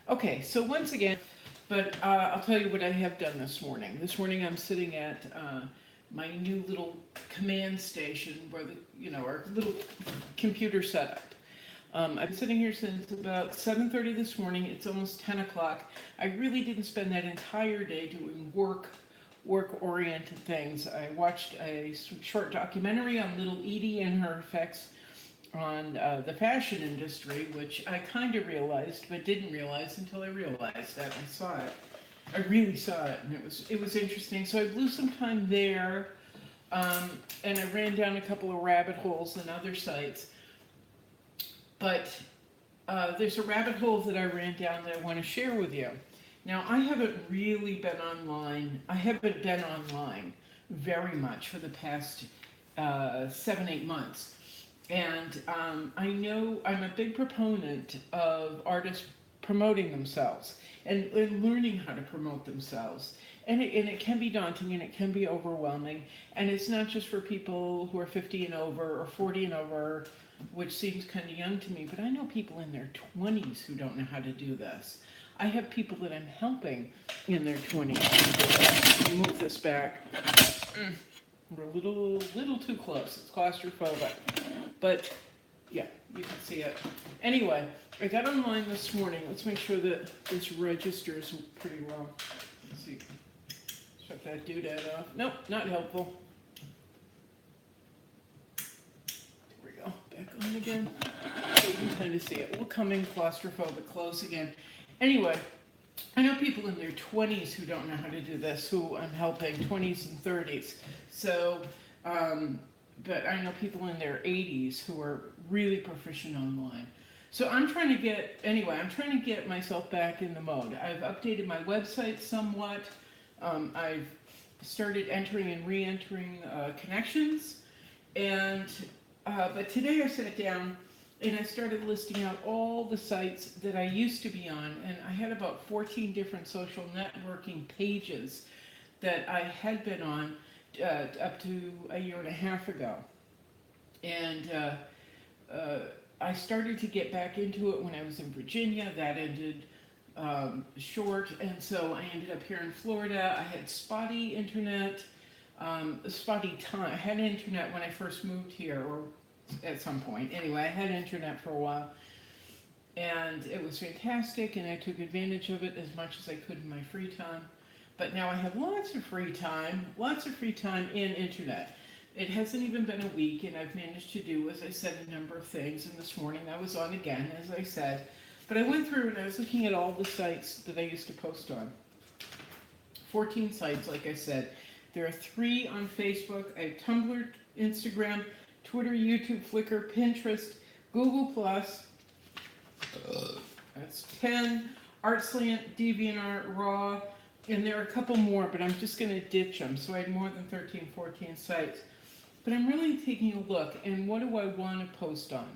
Okay, so once again, but I'll tell you what I have done this morning. This morning I'm sitting at my new little command station where our little computer setup. I've been sitting here since about 7:30 this morning. It's almost 10 o'clock. I really didn't spend that entire day doing work-oriented things. I watched a short documentary on Little Edie and her effects on the fashion industry, which I kind of realized, but didn't realize until I realized that I saw it. I really saw it, and it was interesting. So I blew some time there, and I ran down a couple of rabbit holes and other sites. But there's a rabbit hole that I ran down that I want to share with you. Now, I haven't really been online. I haven't been online very much for the past 7, 8 months. And I know I'm a big proponent of artists promoting themselves and learning how to promote themselves. And it can be daunting and it can be overwhelming. And it's not just for people who are 50 and over or 40 and over, which seems kind of young to me, but I know people in their 20s who don't know how to do this. I have people that I'm helping in their 20s. Let me move this back. We're a little too close. It's claustrophobic. But yeah, you can see it. Anyway, I got online this morning. Let's make sure that this registers pretty well. Let's see. Shut that doodad off. Nope, not helpful. There we go. Back on again. So you can kind of see it. We'll come in claustrophobic, close again. Anyway, I know people in their 20s who don't know how to do this, who I'm helping, 20s and 30s. So, but I know people in their 80s who are really proficient online. So I'm trying to get myself back in the mode. I've updated my website somewhat. I've started entering and re-entering connections. But today I sat down and I started listing out all the sites that I used to be on, and I had about 14 different social networking pages that I had been on up to a year and a half ago. And I started to get back into it when I was in Virginia. That ended short, and so I ended up here in Florida. I had spotty internet, spotty time. I had internet when I first moved here, or at some point. Anyway, I had internet for a while, and it was fantastic, and I took advantage of it as much as I could in my free time. But now I have lots of free time in internet. It hasn't even been a week, and I've managed to do, as I said, a number of things. And this morning I was on again, as I said. But I went through and I was looking at all the sites that I used to post on. 14 sites, like I said. There are 3 on Facebook. I have Tumblr, Instagram, Twitter, YouTube, Flickr, Pinterest, Google+, that's 10, ArtSlant, DeviantArt, Raw, and there are a couple more, but I'm just going to ditch them. So I had more than 13, 14 sites. But I'm really taking a look, and what do I want to post on?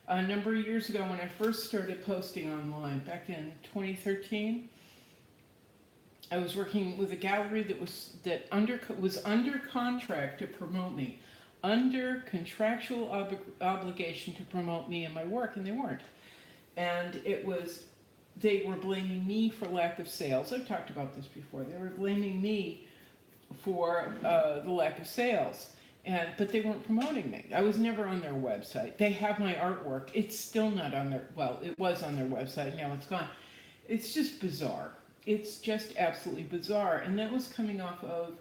A number of years ago when I first started posting online, back in 2013, I was working with a gallery that was under contract to promote me, under contractual obligation to promote me and my work, and they weren't. And they were blaming me for lack of sales. I've talked about this before. They were blaming me for the lack of sales, but they weren't promoting me. I was never on their website. They have my artwork. It's still not on it was on their website. Now it's gone. It's just bizarre. It's just absolutely bizarre. And that was coming off of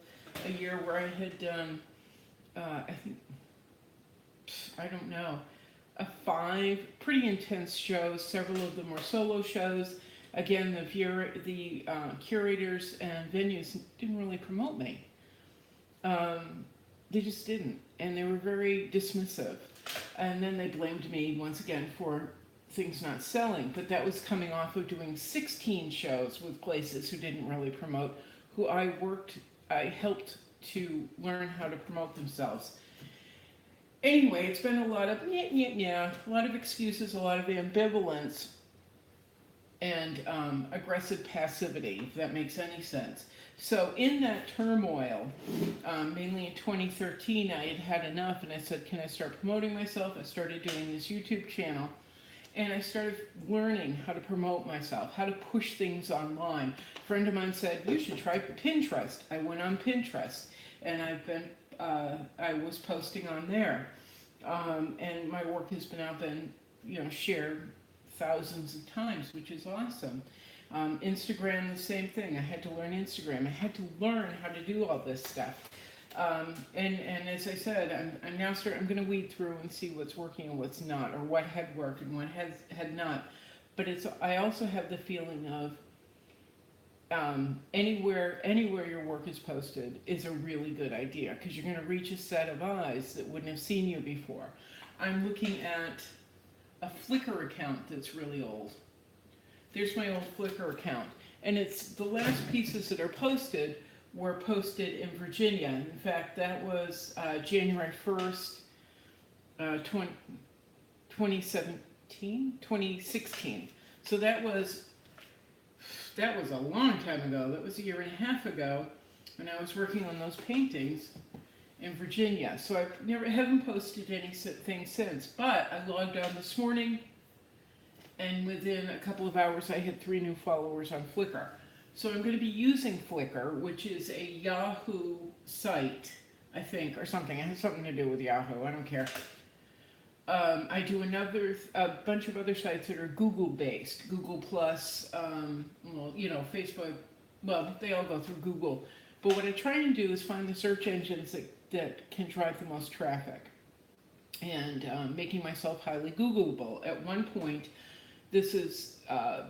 a year where I had done, I don't know, 5 pretty intense shows. Several of them were solo shows. Again, the curators and venues didn't really promote me. They just didn't, and they were very dismissive. And then they blamed me once again for things not selling, but that was coming off of doing 16 shows with places who didn't really promote, who I helped to learn how to promote themselves. Anyway, it's been a lot of a lot of excuses, a lot of ambivalence, and aggressive passivity, if that makes any sense. So in that turmoil, mainly in 2013, I had had enough, and I said, can I start promoting myself? I started doing this YouTube channel, And I started learning how to promote myself, how to push things online. A friend of mine said, you should try Pinterest. I went on Pinterest, and I was posting on there. And my work has now been, shared thousands of times, which is awesome. Instagram, the same thing. I had to learn Instagram. I had to learn how to do all this stuff. And as I said, I'm going to weed through and see what's working and what's not, or what had worked and what had not. But I also have the feeling of anywhere your work is posted is a really good idea, because you're going to reach a set of eyes that wouldn't have seen you before. I'm looking at a Flickr account that's really old. There's my old Flickr account, and it's the last pieces that are posted were posted in Virginia. In fact, that was January 1st, 2016. So that was a long time ago. That was a year and a half ago when I was working on those paintings in Virginia. So I haven't posted anything since, but I logged on this morning, and within a couple of hours I had 3 new followers on Flickr. So I'm going to be using Flickr, which is a Yahoo site, I think, or something. It has something to do with Yahoo. I don't care. I do a bunch of other sites that are Google-based. Google Plus, Facebook. Well, they all go through Google. But what I try and do is find the search engines that can drive the most traffic, and making myself highly Googleable. At one point, this is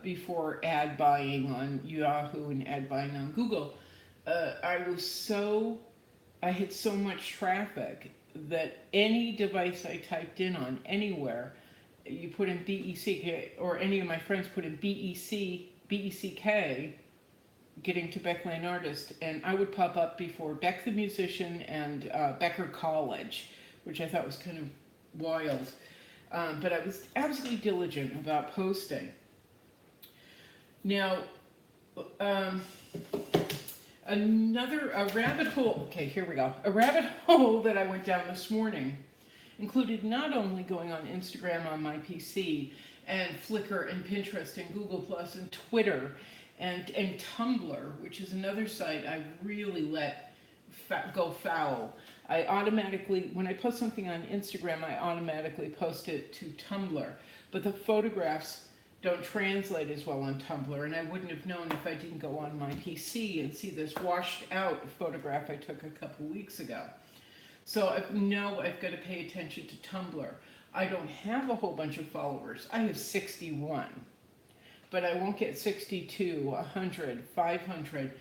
before ad buying on Yahoo and ad buying on Google, I had so much traffic that any device I typed in on anywhere, you put in BECK, or any of my friends put in BECK, getting to Beck Lane Artist, and I would pop up before Beck the Musician and Becker College, which I thought was kind of wild. But I was absolutely diligent about posting. Now, a rabbit hole, okay, here we go. A rabbit hole that I went down this morning included not only going on Instagram on my PC, and Flickr and Pinterest and Google Plus and Twitter and Tumblr, which is another site I really let go foul. I automatically, when I post something on Instagram, I automatically post it to Tumblr. But the photographs don't translate as well on Tumblr, and I wouldn't have known if I didn't go on my PC and see this washed out photograph I took a couple weeks ago. So now I've got to pay attention to Tumblr. I don't have a whole bunch of followers. I have 61. But I won't get 62, 100, 500,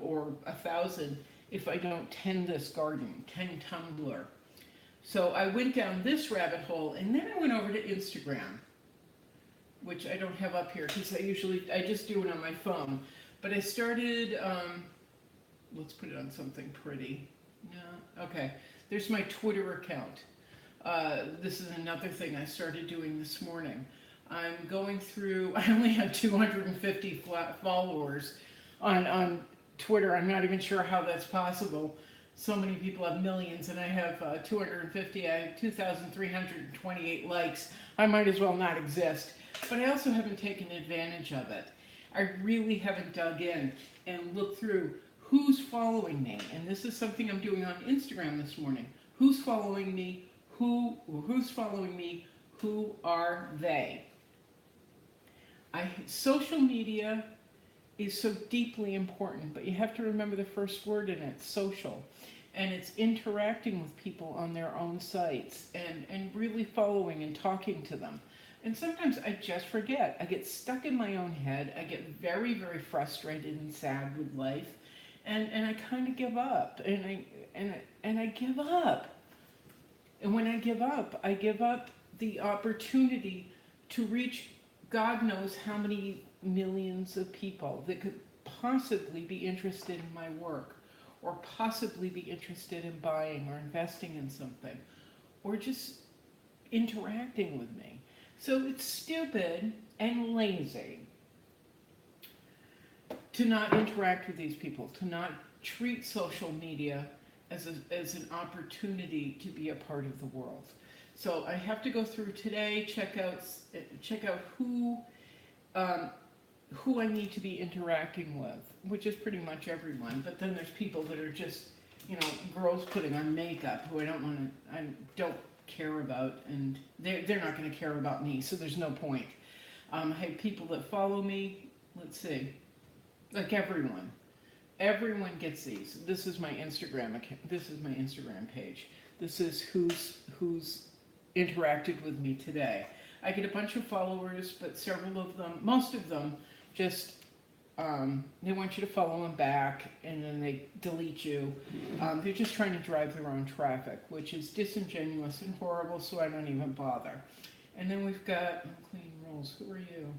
or 1,000 if I don't tend this garden, tend Tumblr. So I went down this rabbit hole, and then I went over to Instagram, which I don't have up here because I just do it on my phone. But I started, let's put it on something pretty. No, okay. There's my Twitter account. This is another thing I started doing this morning. I'm going through, I only have 250 followers on Twitter. I'm not even sure how that's possible. So many people have millions, and I have 250. I have 2,328 likes. I might as well not exist. But I also haven't taken advantage of it. I really haven't dug in and looked through who's following me. And this is something I'm doing on Instagram this morning. Who's following me? Who's following me? Who are they? Social media is so deeply important, but you have to remember the first word in it, social. And it's interacting with people on their own sites and really following and talking to them. And sometimes I just forget. I get stuck in my own head. I get very, very frustrated and sad with life. And I kind of give up. And I give up. And when I give up the opportunity to reach God knows how many millions of people that could possibly be interested in my work, or possibly be interested in buying or investing in something, or just interacting with me. So it's stupid and lazy to not interact with these people, to not treat social media as an opportunity to be a part of the world. So I have to go through today, check out um, who I need to be interacting with, which is pretty much everyone. But then there's people that are just, girls putting on makeup who I don't care about, and they're not going to care about me, so there's no point. I have people that follow me. Let's see, like everyone gets these. This is my Instagram account. This is my Instagram page. This is who's interacted with me today. I get a bunch of followers, but several of them, most of them, just they want you to follow them back, and then they delete you. They're just trying to drive their own traffic, which is disingenuous and horrible, so I don't even bother. And then we've got clean rules. Who are you?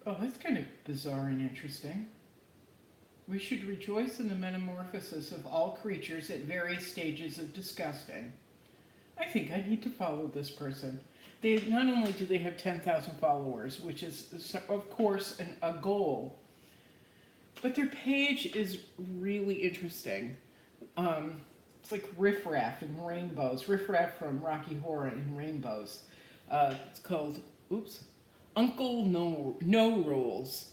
Oh, that's kind of bizarre and interesting. We should rejoice in the metamorphosis of all creatures at various stages of disgusting. I think I need to follow this person. They not only do they have 10,000 followers, which is of course a goal, but their page is really interesting. It's like riffraff and rainbows. Riffraff from Rocky Horror and Rainbows. It's called Uncle No Rules.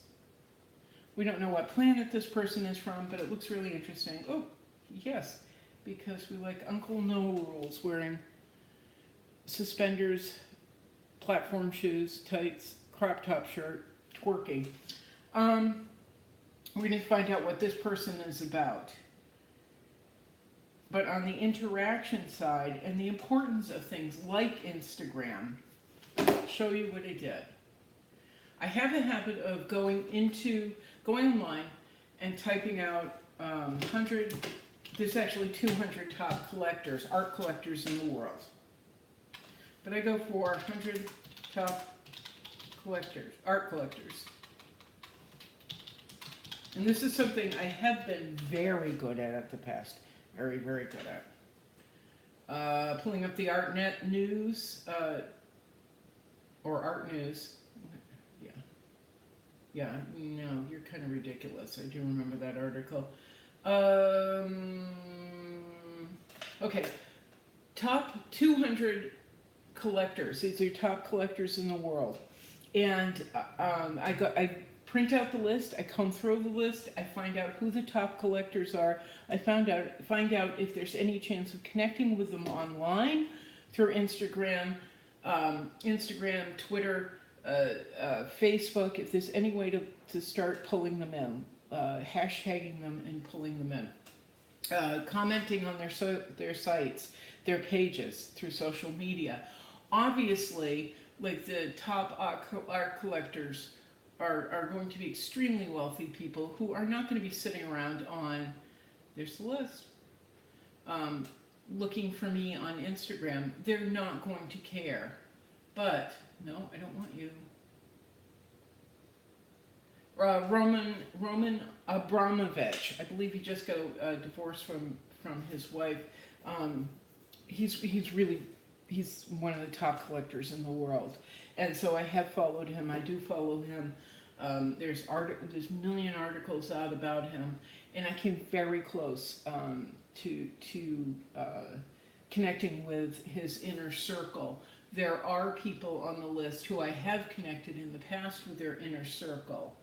We don't know what planet this person is from, but it looks really interesting. Oh, yes, because we like Uncle No Rules, wearing suspenders, platform shoes, tights, crop top shirt, twerking. We're going to find out what this person is about. But on the interaction side and the importance of things like Instagram, I'll show you what I did. I have a habit of going online and typing out 100, there's actually 200 top collectors, art collectors in the world. But I go for 100 top collectors, art collectors. And this is something I have been very good at the past. Very, very good at. Pulling up the ArtNet news, or Art News. Yeah, no, you're kind of ridiculous. I do remember that article. Okay, top 200 collectors. These are top collectors in the world. And I print out the list, I comb through the list, I find out who the top collectors are. I find out if there's any chance of connecting with them online through Instagram, Twitter, Facebook, if there's any way to start pulling them in, hashtagging them and pulling them in, commenting on their sites, their pages through social media. Obviously, like the top art collectors are going to be extremely wealthy people who are not going to be sitting around on, there's the list, looking for me on Instagram. They're not going to care. But no, I don't want you. Roman Abramovich. I believe he just got a divorce from his wife. He's one of the top collectors in the world, and so I have followed him. I do follow him. There's a million articles out about him, and I came very close to connecting with his inner circle. There are people on the list who I have connected in the past with their inner circle.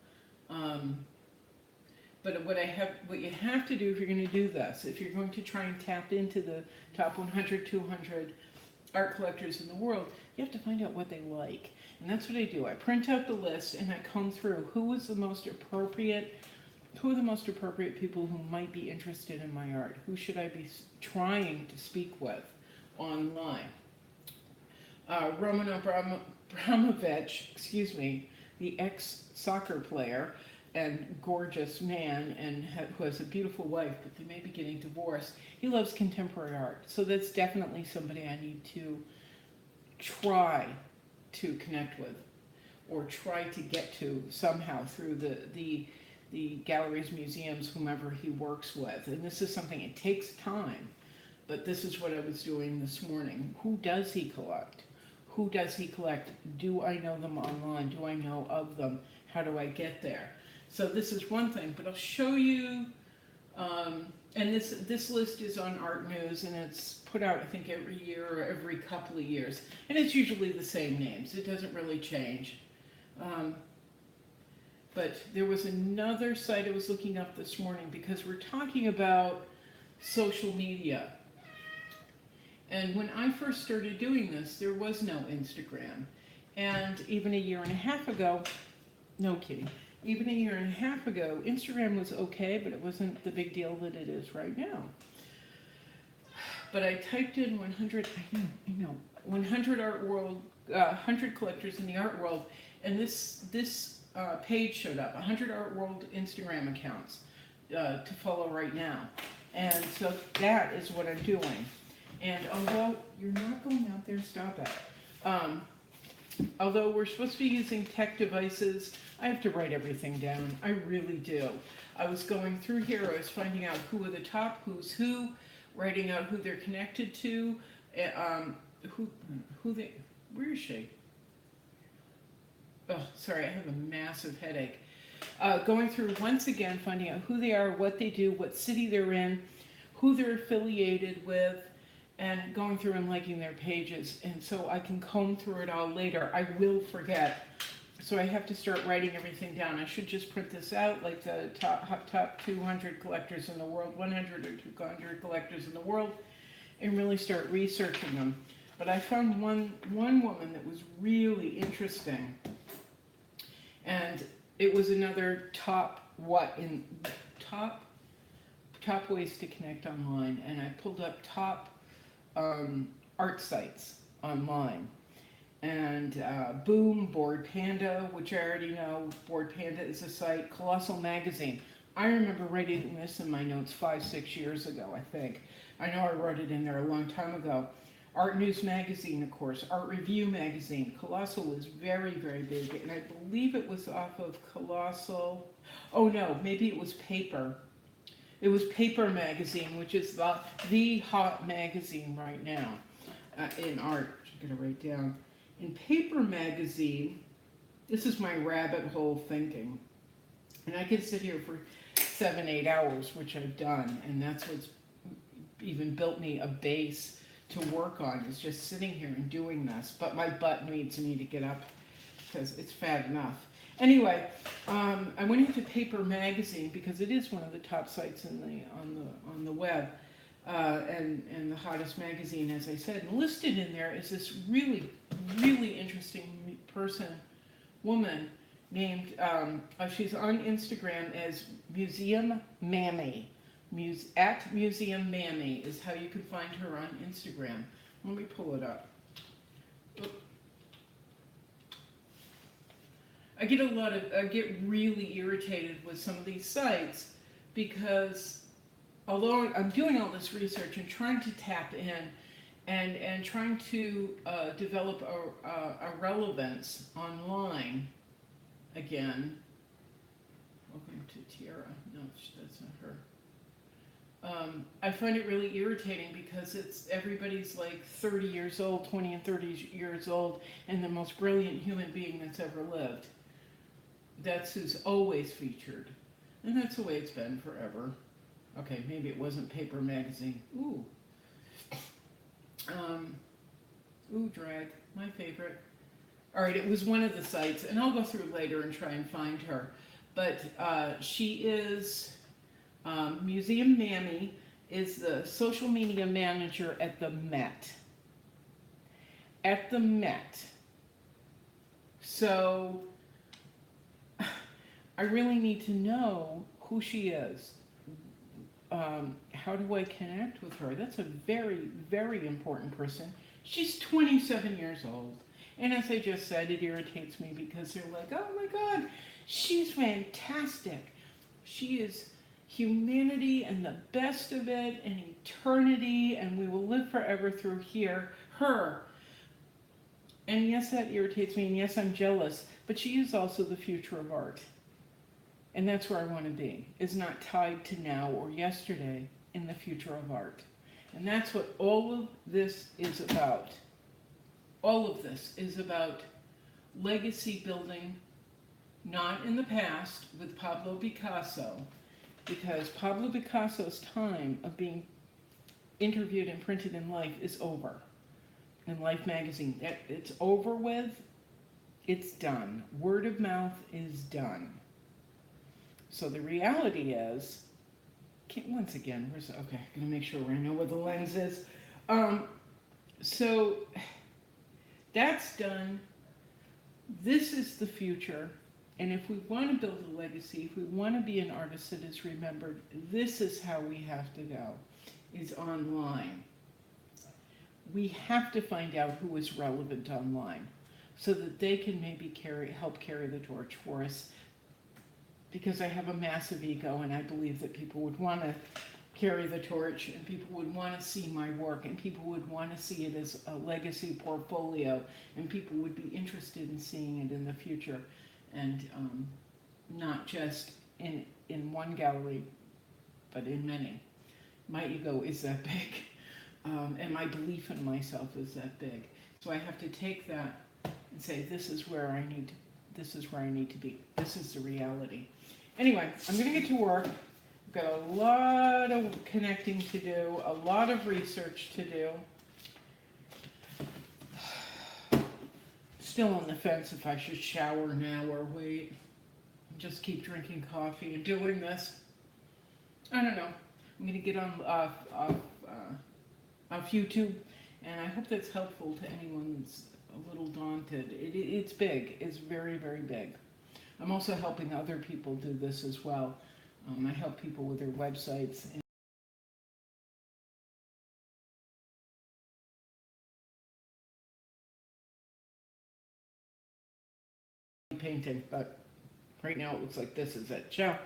But what you have to do if you're going to do this, if you're going to try and tap into the top 100, 200 art collectors in the world, you have to find out what they like. And that's what I do. I print out the list and I comb through who are the most appropriate people who might be interested in my art. Who should I be trying to speak with online? Roman Abramovich, the ex-soccer player and gorgeous man, and who has a beautiful wife, but they may be getting divorced. He loves contemporary art, so that's definitely somebody I need to try to connect with, or try to get to somehow through the galleries, museums, whomever he works with. And this is something, it takes time, but this is what I was doing this morning. Who does he collect? Who does he collect? Do I know them online? Do I know of them? How do I get there? So this is one thing, but I'll show you And this list is on Art News, and it's put out, I think, every year or every couple of years. And it's usually the same names. It doesn't really change. Um, but there was another site I was looking up this morning because we're talking about social media. And when I first started doing this, there was no Instagram. And even a year and a half ago, no kidding, even a year and a half ago, Instagram was okay, but it wasn't the big deal that it is right now. But I typed in 100, I know, 100 art world, 100 collectors in the art world, and this page showed up, 100 art world Instagram accounts to follow right now. And so that is what I'm doing. And although you're not going out there, stop it. Although we're supposed to be using tech devices, I have to write everything down. I really do. I was going through here, I was finding out who are the top, who's who, writing out who they're connected to, where is she? Oh, sorry, I have a massive headache. Going through once again, finding out who they are, what they do, what city they're in, who they're affiliated with, and going through and liking their pages. And so I can comb through it all later. I will forget. So I have to start writing everything down. I should just print this out, like the top 200 collectors in the world, 100 or 200 collectors in the world, and really start researching them. But I found one woman that was really interesting. And it was another top ways to connect online. And I pulled up top art sites online. And Boom, Board Panda, which I already know. Board Panda is a site. Colossal Magazine. I remember writing this in my notes 5-6 years ago, I think. I know I wrote it in there a long time ago. Art News Magazine, of course. Art Review Magazine. Colossal was very, very big. And I believe it was off of Colossal. Oh no, maybe it was Paper. It was Paper Magazine, which is the hot magazine right now in art. I'm going to write down. In Paper Magazine, this is my rabbit hole thinking. And I could sit here for 7-8 hours, which I've done. And that's what's even built me a base to work on, is just sitting here and doing this. But my butt needs me to get up because it's fat enough. Anyway, I went into Paper Magazine because it is one of the top sites on the web. And the hottest magazine, as I said. And listed in there is this really, really interesting woman named, she's on Instagram as Museum Mammy. At Museum Mammy is how you can find her on Instagram. Let me pull it up. I get really irritated with some of these sites because although I'm doing all this research and trying to tap in and trying to develop a relevance online, again, welcome to Tiara, no, that's not her. I find it really irritating because everybody's like 30 years old, 20 and 30 years old, and the most brilliant human being that's ever lived. That's who's always featured. And that's the way it's been forever. Okay, maybe it wasn't Paper Magazine. Ooh. Drag, my favorite. All right, it was one of the sites, and I'll go through later and try and find her. But she is, Museum Mammy is the social media manager at the Met. At the Met. So, I really need to know who she is. How do I connect with her? That's a very, very important person. She's 27 years old. And as I just said, it irritates me because they're like, oh my God, she's fantastic. She is humanity and the best of it and eternity, and we will live forever through her. And yes, that irritates me, and yes, I'm jealous, but she is also the future of art. And that's where I want to be, is not tied to now or yesterday, in the future of art. And that's what all of this is about. All of this is about legacy building, not in the past with Pablo Picasso, because Pablo Picasso's time of being interviewed and printed in Life is over. In Life magazine, it's over with. It's done. Word of mouth is done. So the reality is, once again, okay, I'm gonna make sure I know where the lens is. So that's done. This is the future. And if we want to build a legacy, if we want to be an artist that is remembered, this is how we have to go, is online. We have to find out who is relevant online so that they can maybe help carry the torch for us. Because I have a massive ego and I believe that people would want to carry the torch and people would want to see my work and people would want to see it as a legacy portfolio and people would be interested in seeing it in the future and not just in one gallery but in many. My ego is that big and my belief in myself is that big. So I have to take that and say this is where I need to be. This is the reality. Anyway, I'm going to get to work. I've got a lot of connecting to do, a lot of research to do. Still on the fence if I should shower now or wait. Just keep drinking coffee and doing this. I don't know. I'm going to get off YouTube, and I hope that's helpful to anyone that's a little daunted. It's big. It's very, very big. I'm also helping other people do this as well. I help people with their websites and painting, but right now it looks like this is it. Ciao.